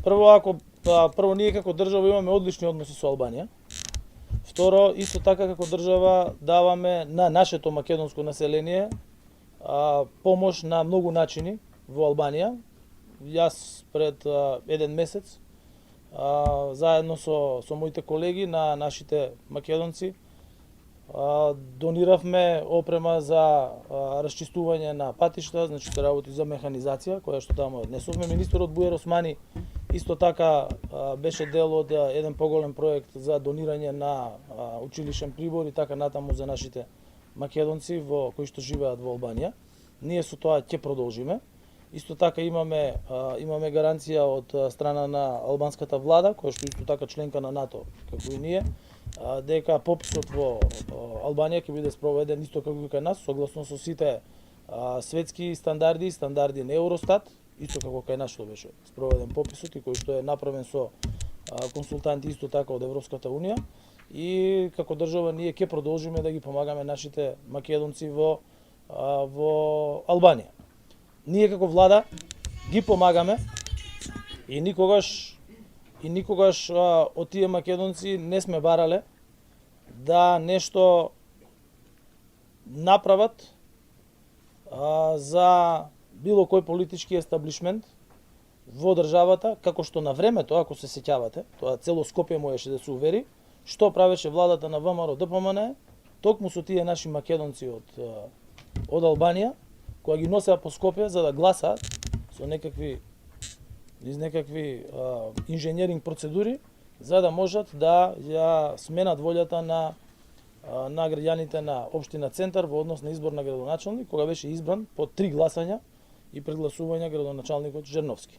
Прво ние како држава имаме одлични односи со Албанија. Второ, исто така како држава даваме на нашето македонско население помош на многу начини во Албанија. Јас пред еден месец заедно со моите колеги на нашите македонци дониравме опрема за расчистување на патишта, значи се работи за механизација, која што таму однесовме. Министерот Бујар Османи исто така беше дел од еден поголем проект за донирање на училишен прибор и така натаму за нашите македонци кои што живеат во Албанија. Ние со тоа ќе продолжиме. Исто така имаме гаранција од страна на албанската влада, која што исто така членка на НАТО, како и ние, дека пописот во Албанија ќе биде спроведен исто како и кај нас, согласно со сите светски стандарди, стандарди на Евростат, исто како кај нас што беше спроведен пописот и кој што е направен со консултанти исто така од Европската Унија. И како држава ние ќе продолжиме да ги помагаме нашите македонци во Албанија. Ние како влада ги помагаме и никогаш од тие македонци не сме барале да нешто направат за било кој политички естаблишмент во државата, како што на времето, ако се сеќавате, тоа цело Скопје можеше да се увери, што правеше владата на ВМРО ДПМН, токму со тие наши македонци од Албанија, која ги носеа по Скопје за да гласаат со некакви инженеринг процедури, за да можат да ја сменат волјата на граѓаните на општина Центар во однос на избор на градоначалник, кога беше избран по 3 гласања и прегласувања градоначалникот Жерновски.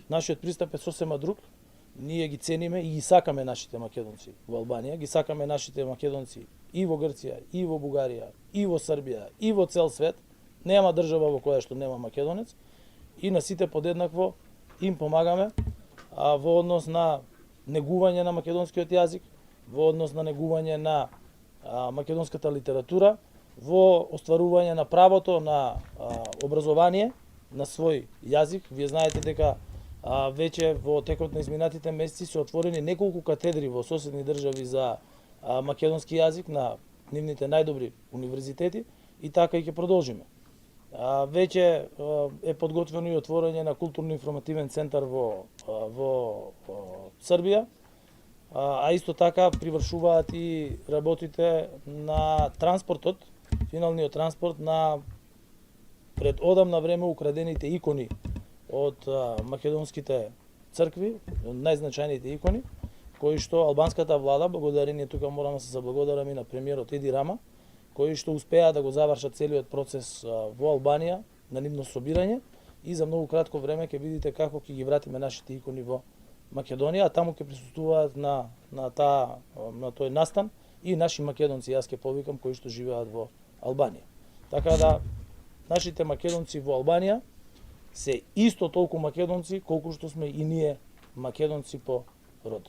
Нашиот пристап е сосема друг. Ние ги цениме и ги сакаме нашите македонци во Албанија, ги сакаме нашите македонци и во Грција, и во Бугарија, и во Србија, и во цел свет. Нема држава во која што нема македонец и на сите подеднакво им помагаме во однос на негување на македонскиот јазик, во однос на негување на македонската литература, во остварување на правото на образование на свој јазик. Вие знаете дека веќе во текот на изминатите месеци се отворени неколку катедри во соседни држави за македонски јазик на нивните најдобри универзитети и така и ќе продолжиме. Веќе е подготвено и отворање на културно-информативен центар во Србија, а исто така привршуваат и работите на транспортот, финалниот транспорт на пред одамна време украдените икони од македонските цркви, најзначајните икони, кои што албанската влада, благодарение тука морам да се заблагодарам и на премиерот Еди Рама, кои што успеа да го завршат целиот процес во Албанија на нивно собирање и за многу кратко време ќе видите како ќе ги вратиме нашите икони во Македонија, а таму ќе присуствуваат на тој настан и наши македонци, јас ќе повикам, кои што живеат во Албанија. Така да нашите македонци во Албанија се исто толку македонци колку што сме и ние македонци по род.